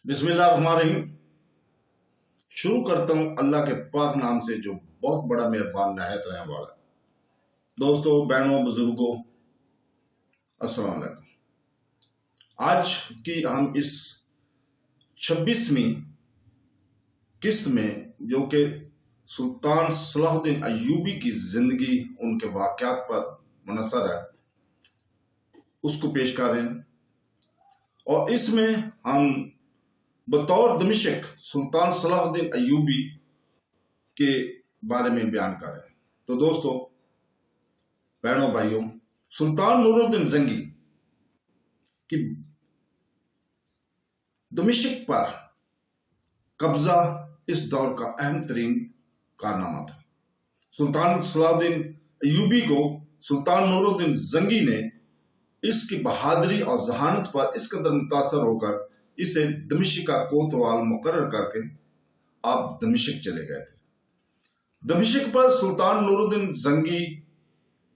बिस्मिल्लाहिर्रहमानिर्रहीम। शुरू करता हूँ अल्लाह के पाक नाम से जो बहुत बड़ा मेहरबान नहायत रहने वाला है। दोस्तों, बहनों, बुजुर्गों, अस्सलाम वालेकुम। आज की हम इस 26वीं किस्त में जो कि सुल्तान सलाहुद्दीन अय्यूबी की जिंदगी, उनके वाक़यात पर मुनसर है, उसको पेश कर रहे हैं। और इसमें हम बतौर दमिश्क सुल्तान सलाहुद्दीन अय्यूबी के बारे में बयान कर रहे हैं। तो दोस्तों, बहनों, भाइयों, सुल्तान नूरुद्दीन जंगी की दमिश्क पर कब्जा इस दौर का अहम तरीन कारनामा था। सुल्तान सलाहुद्दीन अय्यूबी को सुल्तान नूरुद्दीन जंगी ने इसकी बहादुरी और जहानत पर इस कदर मुतासर होकर इसे दमिश्क का कोतवाल मुकर्रर करके आप दमिश्क चले गए थे। दमिश्क पर सुल्तान नूरुद्दीन जंगी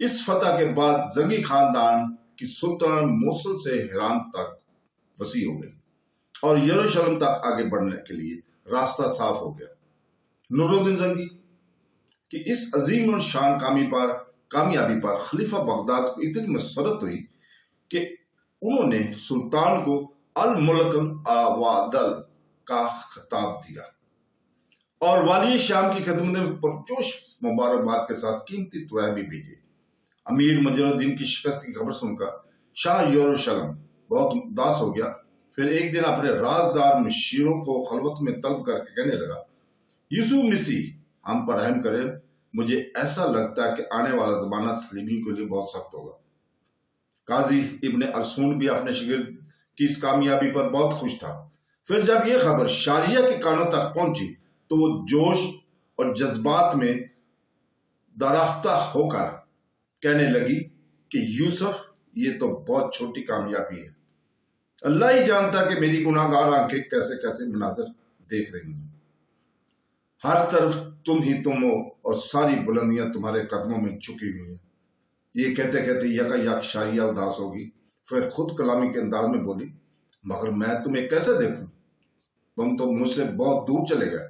इस फतह के बाद जंगी खानदान की सुल्तान मोसुल से हिरान तक वसी हो गई और यरूशलेम तक आगे बढ़ने के लिए रास्ता साफ हो गया। नूरुद्दीन जंगी की इस अजीम और शान कामयाबी पर खलीफा बगदाद को इतनी मसरत हुई कि उन्होंने सुल्तान को अल मुल्क आवादल का खिताब दिया और वाली शाम की खिदमत में पुरजोश मुबारकबाद के साथ कीमती तोहफे भी भेजे। अमीर मजरुद्दीन की शिकस्त की खबर सुनकर शाह यरूशलेम बहुत उदास हो गया। फिर एक दिन अपने राजदार मशीरों को खलवत में तलब करके कहने लगा, यूसुफ मिसी, हम पर रहम करें, मुझे ऐसा लगता है कि आने वाला जमाना सलीबियों के लिए बहुत सख्त होगा। काजी इब्ने अरसून भी अपने शिगिर्द की इस कामयाबी पर बहुत खुश था। फिर जब यह खबर शारिया के कानों तक पहुंची तो वो जोश और जज्बात में दराफ्ता होकर कहने लगी कि यूसुफ, ये तो बहुत छोटी कामयाबी है। अल्लाह ही जानता कि मेरी गुनाहगार आंखें कैसे कैसे मनाजर देख रही हैं। हर तरफ तुम ही तुम हो और सारी बुलंदियां तुम्हारे कदमों में झुकी हुई हैं। ये कहते कहते यकायक शारिया उदास होगी। फिर खुद कलामी के अंदाज में बोली, मगर मैं तुम्हें कैसे देखूं? तुम तो मुझसे बहुत दूर चले गए।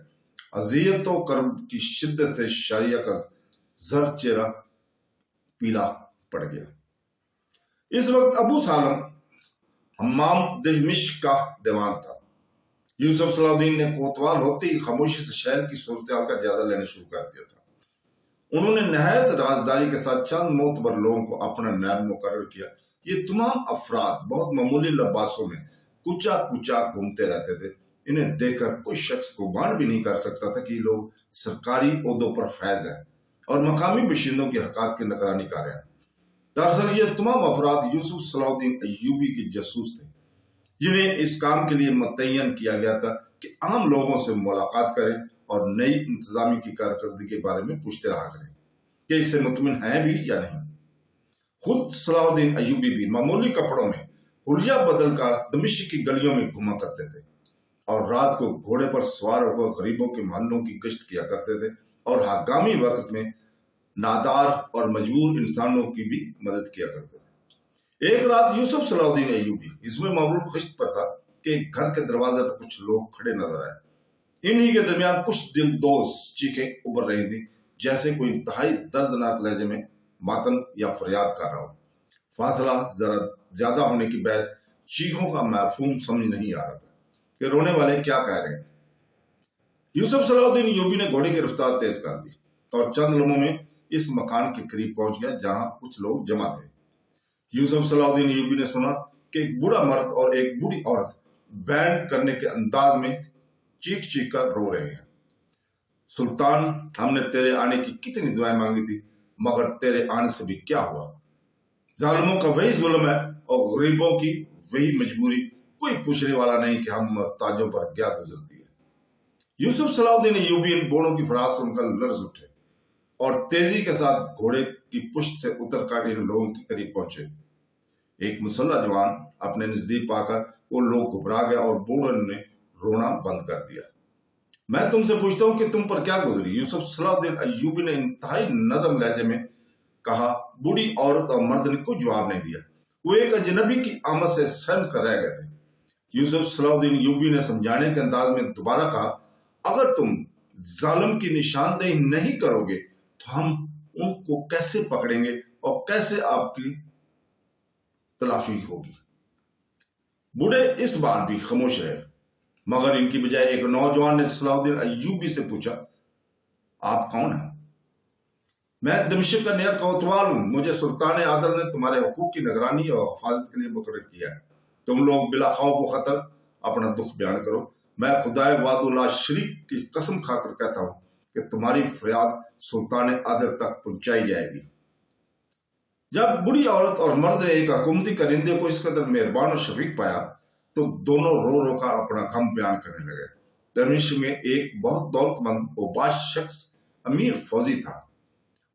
अजियत और कर्ब की शिद्दत से शारिया का जर चेहरा पीला पड़ गया। इस वक्त अबू सालम हम्माम दमिश्क का दीवान था। यूसुफ सलाहुद्दीन ने कोतवाल होते ही खामोशी से शहर की सूरत-ए-हाल का जायजा लेना शुरू कर दिया था। उन्होंने नहायत राजदारी के साथ चंद मोतबर लोगों को अपना नायब मुकर्रर किया। ये तमाम अफराद बहुत मामूली लिबासों में कुचा कुचा घूमते रहते थे। इन्हें देखकर कोई शख्स गुमान भी नहीं कर सकता था कि ये लोग सरकारी ओहदों पर फैज हैं और मकामी बाशिंदों की हरकत की निगरानी कर रहे हैं। दरअसल ये तमाम अफराद यूसुफ सलाहुद्दीन अय्यूबी के जासूस थे, जिन्हें इस काम के लिए मुतय्यन किया गया था कि आम लोगों से मुलाकात करें और नई इंतजामी की कारकर्दगी के बारे में पूछते रहा करें कि इससे मुतमिन है भी या नहीं। खुद सलाहुद्दीन अय्यूबी भी मामूली कपड़ों में हुलिया बदल कर दमिश्क की गलियों में घुमा करते थे और रात को घोड़े पर सवार होकर गरीबों के महलों की गश्त किया करते थे और हंगामी वक्त में नादार और मजबूर इंसानों की भी मदद किया करते थे। एक रात यूसुफ सलाहुद्दीन अय्यूबी इसमें मामूल खश्त पर था कि घर के दरवाजे पर कुछ लोग खड़े नजर आए। इन्हीं के दरमियान कुछ दिलदोज चीखें उभर रही थी, जैसे कोई इंतहाई दर्दनाक लहजे में मातम या फरियाद कर रहा हो। फासला जरा ज्यादा होने की बहस चीखों का मफहूम समझ नहीं आ रहा था कि रोने वाले क्या कह रहे हैं। यूसुफ सलाहुद्दीन अय्यूबी ने घोड़े की रफ्तार तेज कर दी और चंद लम्हों में इस मकान के करीब पहुंच गया जहां कुछ लोग जमा थे। यूसुफ सलाहुद्दीन अय्यूबी ने सुना कि एक बूढ़ा मर्द और एक बूढ़ी औरत बैंड करने के अंदाज में चीख चीख कर रो रहे हैं। सुल्तान, हमने तेरे आने की कितनी दुआएं मांगी थी, मगर तेरे आने से भी क्या हुआ? जालिमों का वही जुल्म है और गरीबों की वही मजबूरी। कोई पूछने वाला नहीं कि हम ताजों पर क्या गुजरती है। यूसुफ सलाहुद्दीन अय्यूबी इन बोलों की फराज सुनकर लर्ज उठे और तेजी के साथ घोड़े की पुश्त से उतरकर इन लोगों के करीब पहुंचे। एक मुसल्ला जवान अपने नजदीक पाकर वो लोग घबरा गया और बूढ़े ने रोना बंद कर दिया। मैं तुमसे पूछता हूं कि तुम पर क्या गुजरी? यूसुफ सलाहुद्दीन अय्यूबी ने इंतहाई नरम लहजे में कहा। बूढ़ी औरत और मर्द ने कोई जवाब नहीं दिया। वो एक अजनबी की आमद से सहम कर रह गए थे। یوسف صلاح الدین ایوبی نے سمجھانے کے انداز میں دوبارہ کہا، اگر تم ظالم کی نشاندہی نہیں کرو گے تو ہم ان کو کیسے پکڑیں گے اور کیسے آپ کی تلافی ہوگی؟ بوڑھے اس بار بھی خاموش رہے، مگر ان کی بجائے ایک نوجوان نے صلاح الدین ایوبی سے پوچھا، آپ کون ہیں؟ میں دمشق کا نیا کوتوال ہوں، مجھے سلطان عادل نے تمہارے حقوق کی نگرانی اور حفاظت کے لیے مقرر کیا ہے۔ تم لوگ بلا خوف و خطر اپنا دکھ بیان کرو، میں خدائے وحدہ اللہ شریک کی قسم کھا کر کہتا ہوں کہ تمہاری فریاد سلطان عادل تک پہنچائی جائے گی۔ جب بڑی عورت اور مرد نے ایک حکومتی کرندے کو اس قدر مہربان اور شفیق پایا تو دونوں رو رو کر اپنا غم بیان کرنے لگے۔ دمشق میں ایک بہت دولت مند و باش شخص امیر فوزی تھا۔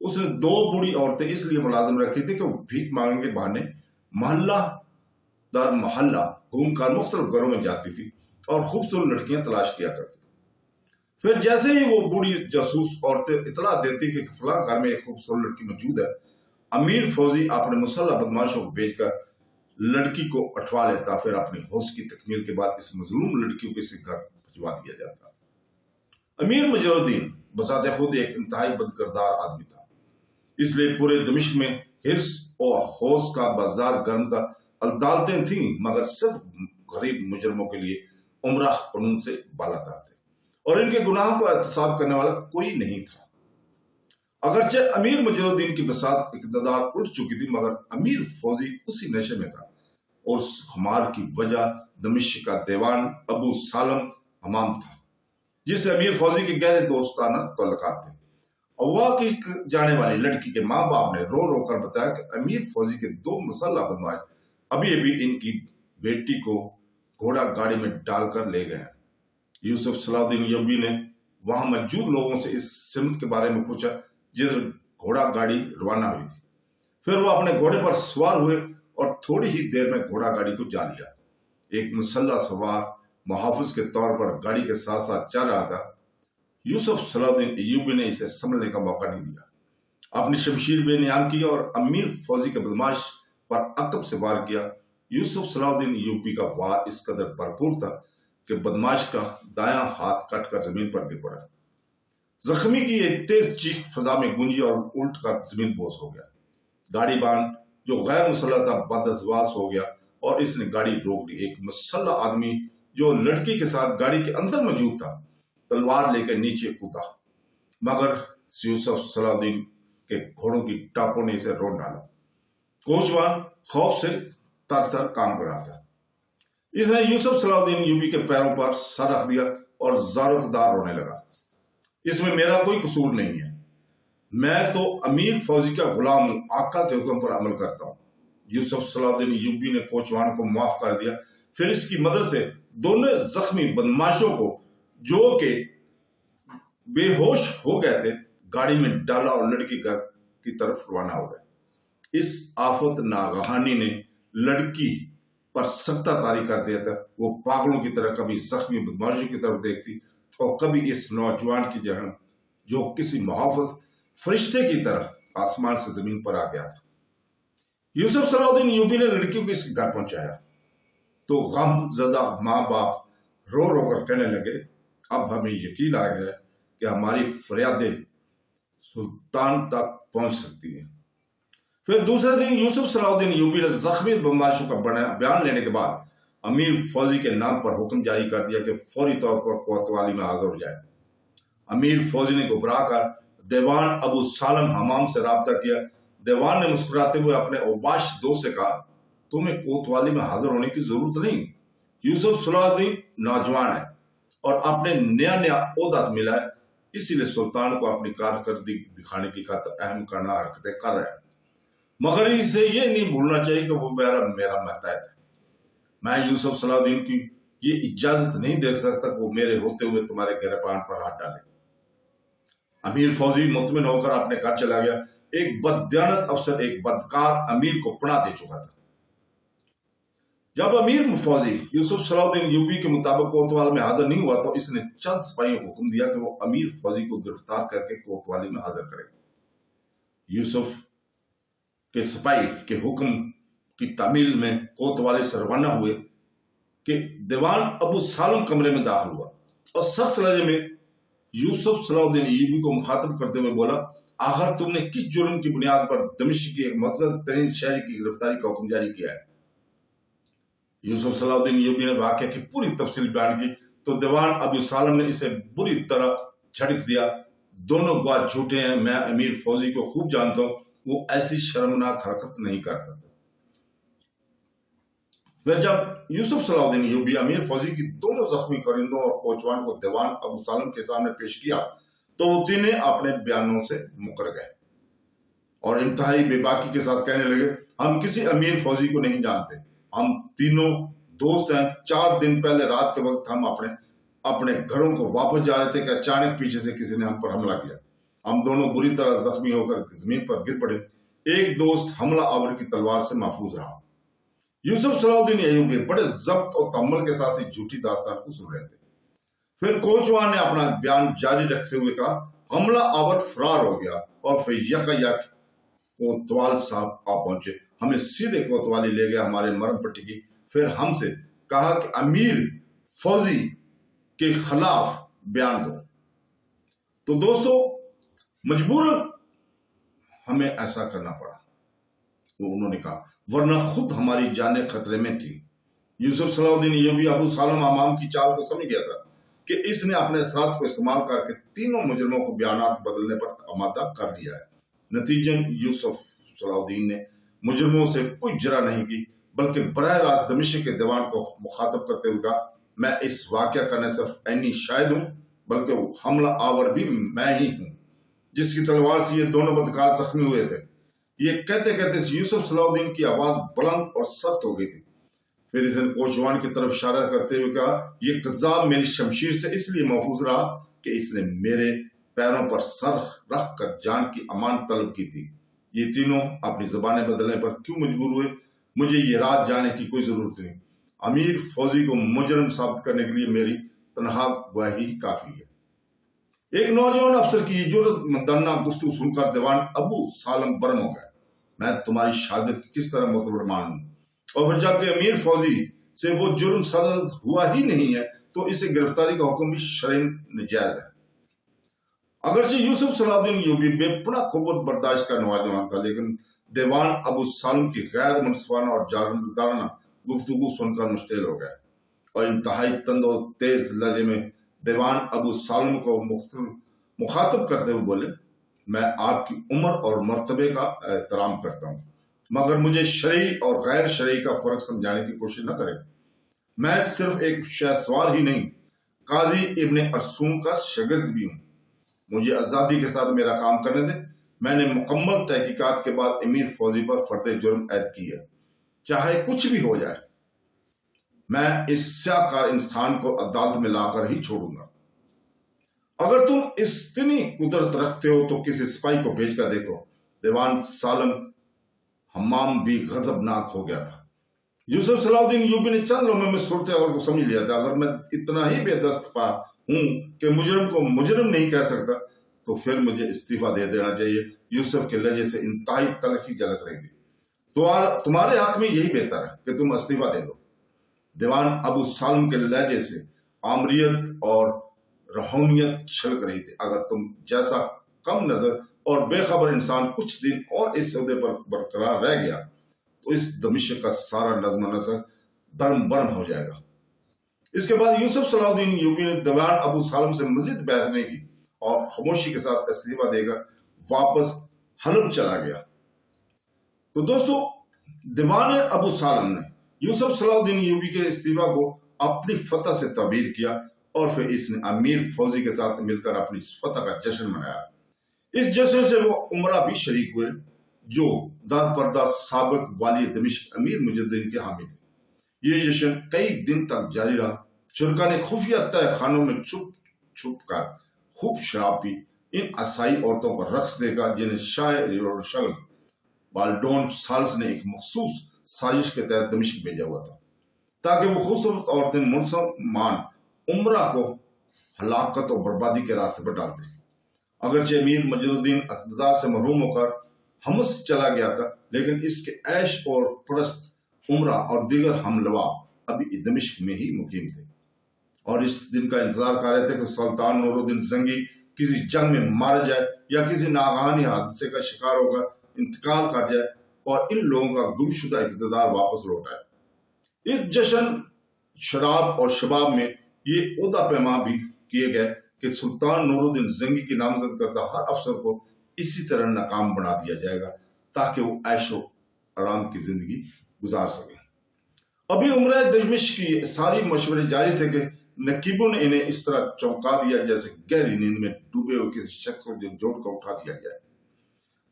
اس نے 2 بوڑھی عورتیں اس لیے ملازم رکھی تھی کہ وہ بھیک مانگنے کے بہانے محلہ در محلہ گھوم کر مختلف گھروں میں جاتی تھی اور خوبصورت لڑکیاں تلاش کیا کرتی۔ پھر جیسے ہی وہ بوڑھی جاسوس عورتیں اطلاع دیتی کہ فلاں گھر میں ایک خوبصورت لڑکی موجود ہے، امیر فوزی اپنے مسلح بدماشوں کو بھیج کر لڑکی کو اٹھوا لیتا، پھر اپنی حوص کی تکمیل کے بعد اس مظلوم لڑکی کو کسی گھر بھجوا دیا جاتا۔ امیر مجر الدین بذات خود ایک انتہائی بدکردار آدمی تھا، اس لیے پورے دمشق میں حرص اور حوص کا بازار گرم تھا۔ عدالتیں تھیں مگر صرف غریب مجرموں کے لیے عمرہ قانون سے بالاتر تھے اور ان کے گناہوں کو احتساب کرنے والا کوئی نہیں تھا۔ اگرچہ امیر مجر الدین کی بساط اقتدار اٹھ چکی تھی، مگر امیر فوزی اسی نشے میں تھا اور اس خمار کی وجہ دمشق کا دیوان ابو سالم حمام تھا، جس سے امیر فوزی کے گہرے دوستانہ تعلقات تھے۔ اغوا کی جانے والی لڑکی کے ماں باپ نے رو رو کر بتایا کہ امیر فوزی کے 2 مسلح بدماش ابھی ان کی بیٹی کو گھوڑا گاڑی میں ڈال کر لے گئے ہیں۔ یوسف صلاح الدین ایوبی نے وہاں موجود لوگوں سے اس سمت کے بارے میں پوچھا جدھر گھوڑا گاڑی روانہ ہوئی تھی۔ پھر وہ اپنے گھوڑے پر سوار ہوئے اور تھوڑی ہی دیر میں گھوڑا گاڑی کو جا لیا۔ ایک مسلح سوار محافظ کے طور پر گاڑی کے ساتھ ساتھ چل رہا تھا۔ یوسف صلاح الدین ایوبی نے اسے سنبھلنے کا موقع نہیں دیا، اپنی شمشیر بے نیام کی اور امیر فوزی کے بدماش پر عقب سے وار کیا۔ یوسف صلاح الدین ایوبی کا وار اس قدر بھرپور تھا کہ بدماش کا دایاں ہاتھ کٹ کر زمین پر گر پڑا۔ زخمی کی ایک تیز چیخ فضا میں گونجی اور الٹ کر زمین بوس ہو گیا۔ گاڑی بان جو غیر مسلح تھا بدحواس ہو گیا اور اس نے گاڑی روک لی۔ ایک مسلح آدمی جو لڑکی کے ساتھ گاڑی کے اندر موجود تھا تلوار لے کر نیچے کودا، مگر یوسف صلاح الدین کے گھوڑوں کی ٹاپوں نے اسے روک ڈالا۔ کوچوان خوف سے تر تر کام کر رہا تھا۔ اس نے یوسف صلاح الدین ایوبی کے پیروں پر سر رکھ دیا اور زاروخدار رونے لگا۔ اس میں میرا کوئی قصور نہیں ہے، میں تو امیر فوزی کا غلام ہوں، آقا کے حکم پر عمل کرتا ہوں۔ یوسف صلاح الدین ایوبی نے کوچوان کو معاف کر دیا، پھر اس کی مدد سے دونوں زخمی بدماشوں کو جو کہ بے ہوش ہو گئے تھے گاڑی میں ڈالا اور لڑکی گھر کی طرف روانہ ہو گئے۔ اس آفت ناگہانی نے لڑکی پر سکتہ طاری کر دیا تھا۔ وہ پاگلوں کی طرح کبھی زخمی بدماشوں کی طرف دیکھتی اور کبھی اس نوجوان کی جہن جو کسی محافظ فرشتے کی طرح آسمان سے زمین پر آ گیا تھا۔ یوسف صلاح الدین ایوبی نے لڑکی کو اس کے گھر پہنچایا تو غم زدہ ماں باپ رو رو کر کہنے لگے، اب ہمیں یقین آ گیا کہ ہماری فریادیں سلطان تک پہنچ سکتی ہیں۔ پھر دوسرے دن یوسف صلاح الدین ایوبی نے زخمی بدماشوں کا بیان لینے کے بعد امیر فوزی کے نام پر حکم جاری کر دیا کہ فوری طور پر کوتوالی میں حاضر ہو جائے۔ امیر فوزی نے گھبرا کر دیوان ابو سالم حمام سے رابطہ کیا۔ دیوان نے مسکراتے ہوئے اپنے اوباش دوست سے کہا، تمہیں کوتوالی میں حاضر ہونے کی ضرورت نہیں، یوسف صلاح الدین نوجوان ہے اور اپنے نیا عہدہ ملا ہے، اسی لیے سلطان کو اپنی کارکردگی دکھانے کی خاطر اہم کرنا حرکتیں کر رہے ہیں، مگر اسے یہ نہیں بھولنا چاہیے کہ وہ میرا ماتحت ہے۔ میں یوسف صلاح الدین کی یہ اجازت نہیں دے سکتا کہ وہ میرے ہوتے ہوئے تمہارے گربان پر ہاتھ ڈالے۔ امیر فوزی مطمئن ہو کر اپنے گھر چلا گیا۔ ایک بددیانت افسر ایک بدکار امیر کو پناہ دے چکا تھا۔ جب امیر فوزی یوسف صلاح الدین ایوبی کے مطابق کوتوال میں حاضر نہیں ہوا تو اس نے چند سپاہیوں کو حکم دیا کہ وہ امیر فوزی کو گرفتار کر کے کوتوالی میں حاضر کرے۔ یوسف کے سپاہی کے حکم کی تعمیل میں کوتوالی سے روانہ ہوئے۔ کہ دیوان ابو سالم کمرے میں داخل ہوا اور سخت لہجے میں یوسف صلاح الدین ایوبی کو مخاطب کرتے ہوئے بولا، آخر تم نے کس جرم کی بنیاد پر دمشق کی ایک مقصد ترین شہری کی گرفتاری کا حکم جاری کیا ہے؟ یوسف صلاح الدین ایوبی نے واقعہ کی پوری تفصیل بیان کی تو دیوان ابو سالم نے اسے بری طرح جھڑک دیا، دونوں گواہ جھوٹے ہیں، میں امیر فوزی کو خوب جانتا ہوں، وہ ایسی شرمناک حرکت نہیں کر سکتا۔ پھر جب یوسف صلاح الدین ایوبی امیر فوزی کی دونوں زخمی کرندوں اور کوچوان کو دیوان ابو سالم کے سامنے پیش کیا تو وہ تینوں اپنے بیانوں سے مکر گئے اور انتہائی بے باکی کے ساتھ کہنے لگے، ہم کسی امیر فوزی کو نہیں جانتے، ہم تینوں دوست ہیں، 4 دن پہلے رات کے وقت ہم اپنے گھروں کو واپس جا رہے تھے کہ اچانک پیچھے سے کسی نے ہم پر حملہ کیا، ہم دونوں بری طرح زخمی ہو کر زمین پر گر پڑے، ایک دوست حملہ آور کی تلوار سے محفوظ رہا۔ یوسف صلاح الدین ایوبی بڑے ضبط اور تحمل کے ساتھ جھوٹی داستان کو سن رہے تھے۔ پھر کوچوان نے اپنا بیان جاری رکھتے ہوئے کہا، حملہ آور فرار ہو گیا اور پھر یک کوتوال صاحب آ پہنچے، ہمیں سیدھے کوتوالی لے گیا، ہمارے مرم پٹی کی، پھر ہم سے کہا کہ امیر فوزی کے خلاف بیان دو۔ تو دوستو مجبوراً ہمیں ایسا کرنا پڑا، انہوں نے کہا، ورنہ خود ہماری جانیں خطرے میں تھی۔ یوسف صلاح الدین ایوبی ابو سالم امام کی چال کو سمجھ گیا تھا کہ اس نے اپنے اثرات کو استعمال کر کے تینوں مجرموں کو بیانات بدلنے پر آمادہ کر دیا ہے۔ نتیجن یوسف صلاح الدین نے مجرموں سے کوئی جرح نہیں کی، بلکہ براہ راست دمشق کے دیوان کو مخاطب کرتے ہوئے کہا، میں اس واقعہ کا نہ صرف عینی شاہد ہوں بلکہ وہ حملہ آور بھی میں ہی ہوں جس کی تلوار سے یہ دونوں بدکار زخمی ہوئے تھے۔ یہ کہتے کہتے یوسف صلاح الدین کی آواز بلند اور سخت ہو گئی تھی۔ پھر اس نے کوچوان کی طرف اشارہ کرتے ہوئے کہا، یہ قذاب میری شمشیر سے اس لیے محفوظ رہا کہ اس نے میرے پیروں پر سر رکھ کر جان کی امان طلب کی تھی۔ یہ تینوں اپنی زبانیں بدلنے پر کیوں مجبور ہوئے، مجھے یہ رات جانے کی کوئی ضرورت نہیں۔ امیر فوزی کو مجرم ثابت کرنے کے لیے میری تنہا گواہی کافی ہے۔ ایک نوجوان افسر کی یہ جرأت مندانہ گفتگو سن کر دیوان ابو سالم برم ہو گئے، میں تمہاری شہادت کس طرح معتبر مانوں؟ اور پھر جبکہ امیر فوزی سے وہ جرم سرزد ہوا ہی نہیں ہے تو اسے گرفتاری کا حکم بھی شرعاً ناجائز ہے۔ اگرچہ یوسف صلاح الدین ایوبی بے پناہ قوت برداشت کا نوجوان تھا، لیکن دیوان ابو سالم کی غیر منصفانہ اور جانبدارانہ گفتگو سن کر مشتعل ہو گئے اور انتہائی تند و تیز لہجے میں دیوان ابو سالم کو مخاطب کرتے ہوئے بولے، میں آپ کی عمر اور مرتبے کا احترام کرتا ہوں، مگر مجھے شرعی اور غیر شرعی کا فرق سمجھانے کی کوشش نہ کریں۔ میں صرف ایک شہ سوار ہی نہیں، قاضی ابن ارسوم کا شاگرد بھی ہوں، مجھے آزادی کے ساتھ میرا کام کرنے دیں۔ میں نے مکمل تحقیقات کے بعد امیر فوزی پر فرد جرم عائد کی ہے، چاہے کچھ بھی ہو جائے، میں اس سیاہ کار انسان کو عدالت میں لا کر ہی چھوڑوں گا۔ اگر تم اتنی قدرت رکھتے ہو تو کسی سپاہی کو بھیج کر دیکھو۔ دیوان سالم حمام بھی غضبناک ہو گیا تھا۔ یوسف صلاح الدین ایوبی نے چند لمحوں میں صورتحال کو سمجھ لیا تھا، اگر میں اتنا ہی بے دست پا ہوں کہ مجرم کو مجرم نہیں کہہ سکتا تو پھر مجھے استعفیٰ دے دینا چاہیے۔ یوسف کے لہجے سے انتہائی تلخی جھلک رہی تھی۔ تمہارے حق میں یہی بہتر ہے کہ تم استعفیٰ دے دو۔ دیوان ابو سالم کے لہجے سے آمریت اور روحانیت چھلک رہی تھی۔ اگر تم جیسا کم نظر اور بے خبر انسان کچھ دن اور اس عہدے پر برقرار رہ گیا تو اس دمشق کا سارا نظم و نسق درم برم ہو جائے گا۔ اس کے بعد یوسف صلاح الدین ایوبی نے دیوان ابو سالم سے مزید بحث نہیں کی اور خاموشی کے ساتھ استعفیٰ دے کر واپس حلب چلا گیا۔ تو دوستو دیوان ابو سالم نے یوسف صلاح الدین ایوبی کے استعفیٰ کو اپنی فتح سے تعبیر کیا اور پھر اس نے امیر فوزی کے ساتھ مل کر اپنی فتح کا جشن منایا۔ اس جشن سے وہ عمرہ بھی شریک ہوئے جو دار پردہ سابق والی دمشق امیر مجددین کے حامی تھے۔ یہ جشن کئی دن تک جاری رہا۔ شرکا نے خفیہ تہہ خانوں میں چھپ چھپ کر خوب شراب پی۔ ان عیسائی عورتوں کو رقص دیکھا جنہیں شاہ یروشلم بالڈون سالس نے ایک مخصوص سازش کے تحت دمشق بھیجا ہوا تھا تاکہ وہ خوبصورت عورتیں مسلمان عمرہ کو ہلاکت اور بربادی کے راستے پر ڈال دیں۔ اگرچہ امیر مجددین اقتدار سے محروم ہو کر حمص چلا گیا تھا، لیکن اس کے عیش اور پرست عمرہ اور دیگر ہم لوا अभी दमिश्क में ही मुकीम थे और इस दिन का इंतजार कर रहे थे कि सुल्तान नूरुद्दीन जंगी किसी जंग में मारा जाए या किसी नागहानी हादसे का शिकार होकर इंतकाल कर जाए और इन लोगों का गुमशुदा इक़्तिदार वापस लौट आए। इस जश्न, शराब और शबाब में ये ओहदा पैमा भी किए गए कि सुल्तान नूरुद्दीन जंगी की नामजद करदा हर अफसर को इसी तरह नाकाम बना दिया जाएगा ताकि वो ऐशो आराम की जिंदगी गुजार सके। अभी उम्र दमिश्क की सारी मशवरे जारी थे कि नकीबों ने इन्हें इस तरह चौंका दिया जैसे गहरी नींद में डूबे हुए किसी शख्स को जोड़ कर उठा दिया गया।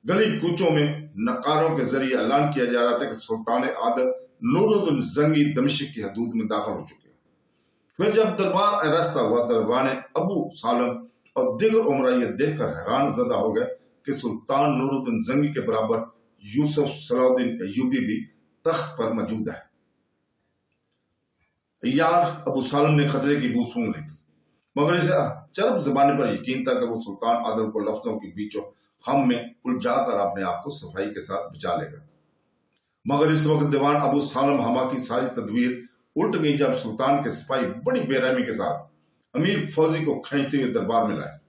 गली कूचों में नकारों के जरिए ऐलान किया जा रहा था कि सुल्तान आदल नूरुद्दीन जंगी दमिश्क की हदूद में दाखिल हो चुके हैं। फिर जब दरबार आरास्ता हुआ, दरबार ने अबू सालम और दीगर उमरा यह देखकर हैरान ज़दा हो गए कि सुल्तान नूरुद्दीन जंगी के बराबर यूसुफ सलाहुद्दीन अय्यूबी भी तख्त पर मौजूद है। यार अबू सालम ने खतरे की बू सूंघ ली थी, मगर इसे चरब ज़बानी पर यकीन था कि वो सुल्तान आदल को लफ्ज़ों के बीचों खम में उलझाकर अपने आप को सफाई के साथ बचा लेगा। मगर इस वक्त दीवान अबू सालम हमा की सारी तदबीर उल्ट गई जब सुल्तान के सिपाही बड़ी बेरहमी के साथ अमीर फौजी को खींचते हुए दरबार में लाए।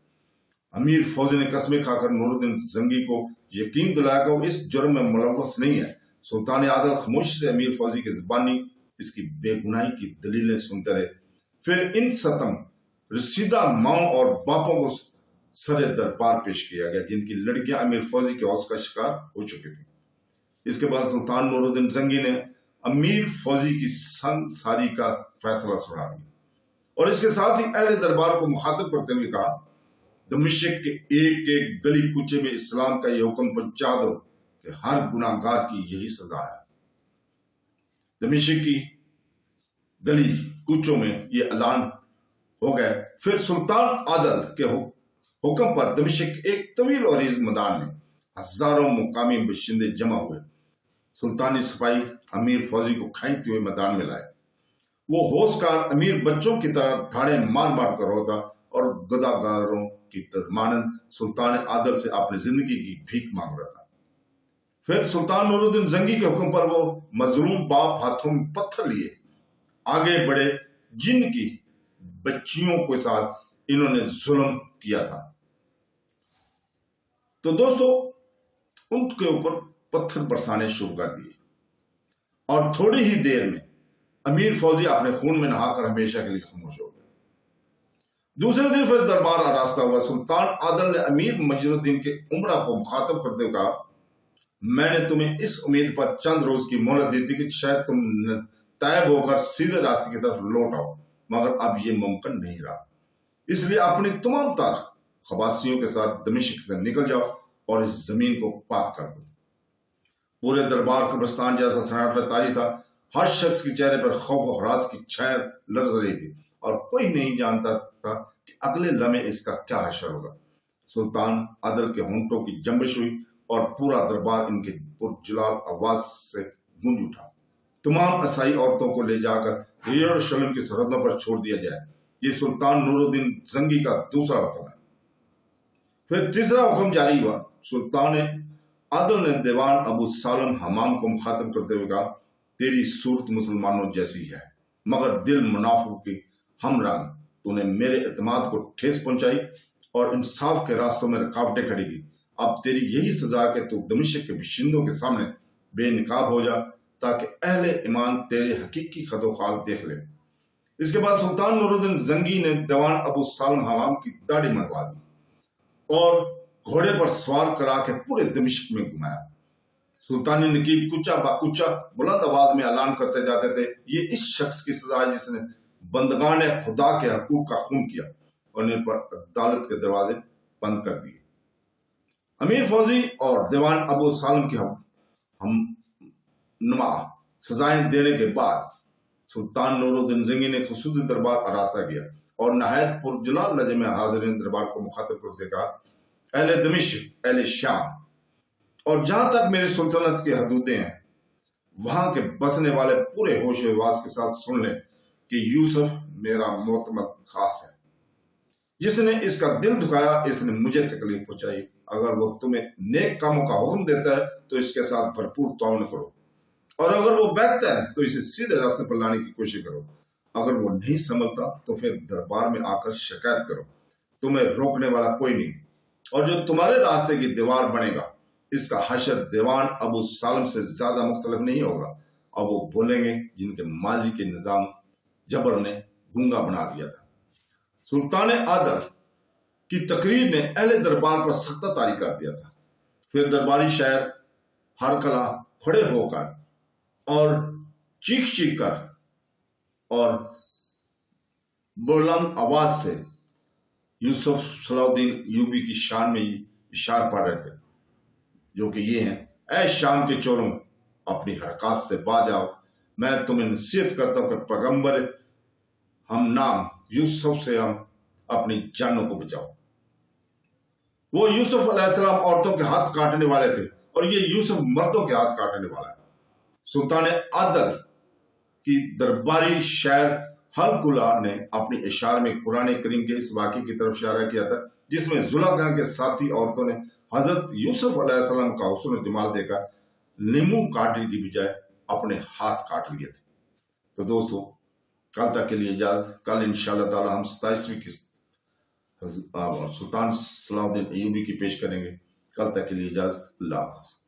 अमीर फौजी ने कस्में खाकर नूरुद्दीन जंगी को यकीन दिलाया कि वो इस जुर्म में मुलव्वस नहीं है। सुल्तान आदल खामोशी से अमीर फौजी की ज़बानी इसकी बेगुनाही की दलीलें सुनते रहे। फिर इन सतम रसीदा माओं और बापों को सरे दरबार पेश किया गया जिनकी लड़कियां अमीर फौजी के हौस का शिकार हो चुकी थी। इसके बाद सुल्तान नूरुद्दीन जंगी ने अमीर फौजी की संगसारी का फैसला सुना दिया और इसके साथ ही अहले दरबार को मुखातिब करते हुए कहा, दमिश्क के एक एक गली कूचे में इस्लाम का यह हुक्म पहुंचा दो कि हर गुनाहगार की यही सजा है। दमिश्क की गली कूचों में ये ऐलान हो गए। फिर सुल्तान आदल के हुक्म पर दमिश्क एक तवील और अरीज मैदान में हजारों मुकामी बशिंदे जमा हुए। सुल्तानी सिपाही अमीर फौजी को खींचते हुए मैदान में लाए। वो होशकार अमीर बच्चों की तरह धाड़े मार मार कर रोता और गदागारों की तरमानंद सुल्तान आदल से अपनी जिंदगी की भीख मांग रहा था। फिर सुल्तान नूरुद्दीन जंगी के हुक्म पर वो मजलूम बाप हाथों में पत्थर लिए आगे बढ़े जिनकी बच्चियों के साथ इन्होंने जुल्म किया था। तो दोस्तों, उनके ऊपर पत्थर बरसाने शुरू कर दिए और थोड़ी ही देर में अमीर फौजी अपने खून में नहाकर हमेशा के लिए खामोश हो गए। दूसरे दिन फिर दरबार आरास्ता हुआ। सुल्तान आदल ने अमीर मजरुद्दीन के उमरा को मुखातब करते हुए कहा, मैंने तुम्हें इस उम्मीद पर चंद रोज की मोहलत दी थी कि शायद तुम तैब होकर सीधे रास्ते की तरफ लौट आओ, मगर अब यह मुमकिन नहीं रहा। इसलिए अपनी तमाम तार खबासियों के साथ दमिश्क से निकल जाओ और इस जमीन को पाक कर दो। पूरे दरबार कब्रिस्तान जैसा सन्नाटा तारी था। हर शख्स के चेहरे पर खौफ और हरास की छाया लरज रही थी और कोई नहीं जानता था कि अगले लम्हे इसका क्या हशर होगा। सुल्तान आदल के होंठों की जंबिश हुई और पूरा दरबार इनके पुरजलाल आवाज से गूंज उठा। तमाम ईसाई औरतों को ले जाकर यरूशलेम की सरहदों पर छोड़ दिया जाए। ये सुल्तान नूरुद्दीन जंगी का दूसरा हुक्म है। फिर तीसरा हुक्म जारी हुआ। सुल्तान आदल ने दीवान अबू सालम हमाम को मुखातब करते हुए कहा, तेरी सूरत मुसलमानों जैसी है, मगर दिल मुनाफिकों की हमरंग। तूने मेरे एतमाद को ठेस पहुंचाई और इंसाफ के रास्तों में रुकावटें खड़ी की। अब तेरी यही सजा कि तू दमिश्क के बाशिंदों के सामने बेनकाब हो जा ताकि अहले ईमान तेरे हकीकी खदोखाल देख ले। इसके बाद सुल्तान नूरुद्दीन जंगी ने दीवान अबू सालम हमाम की दाढ़ी मंडवा दी और घोड़े पर सवार करा के पूरे दमिश्क में घुमाया। सुल्तानी नकीब कुचा बाकुचा बुलंद आवाज में ऐलान करते जाते थे, ये इस शख्स की सजा है जिसने बंदगान खुदा के हकूक का खून किया और इन पर अदालत के दरवाजे बंद कर दिए। अमीर फौजी और दीवान अबू सालम की हम नुमा सजाएं देने के बाद सुल्तान नूरुद्दीन जंगी ने खुसूसी दरबार आरास्ता किया और नहायत पुरजलाल लहजे में हाजिरीन दरबार को मुखातिब करते कहा, अहले दमिश्क, अहले शाम और जहां तक मेरी सुल्तनत की हदूदें हैं, वहां के बसने वाले पूरे होश हवास के साथ सुन लें कि यूसुफ मेरा मोतमद खास है। जिसने इसका दिल दुखाया, इसने मुझे तकलीफ पहुंचाई। अगर वो तुम्हें नेक कामों का हुक्म देता है तो इसके साथ भरपूर ताउन करो और अगर वो बहकता है तो इसे सीधे रास्ते पर लाने की कोशिश करो। अगर वो नहीं संभलता तो फिर दरबार में आकर शिकायत करो, तुम्हें रोकने वाला कोई नहीं। और जो तुम्हारे रास्ते की दीवार बनेगा, इसका हशर दीवान अबू सालम से ज्यादा मुख्तलिफ नहीं होगा। और वो बोलेंगे जिनके माजी के निजाम जबर ने गूंगा बना दिया था। सुल्तान आदल की तकरीर ने अहले दरबार पर सख्त तारी कर दिया था। फिर दरबारी शायर हर कला खड़े होकर और चीख चीख कर और बुलंद आवाज से यूसुफ सलाउद्दीन यूबी की शान में इशार पढ़ रहे थे, जो कि ये हैं, ऐ शाम के चोरों, अपनी हरकत से बाज आओ। मैं तुम्हें नसीहत करता हूं कि पैगंबर हम नाम यूसुफ से हम अपनी जानों को बचाओ। वो यूसुफ अलैहिस्सलाम औरतों के हाथ काटने वाले थे और ये यूसुफ मर्दों के हाथ काटने वाला है। सुल्तान आदल की दरबारी शायर हलकुला ने अपनी इशारे में कुरान करीम के इस वाक़े की तरफ इशारा किया था, जिसमें जुलेखा के साथी औरतों ने हजरत यूसुफ अलैहिस्सलाम का हुस्न जमाल देखकर नींबू काटने की बजाय अपने हाथ काट लिए थे। तो दोस्तों, कल तक के लिए इजाजत। कल इंशाअल्लाह ताला हम 27वीं किस्त सुल्तान सलाउद्दीन अय्यूबी की पेश करेंगे। कल तक के लिए इजाजत। अल्लाह हाफ़िज़।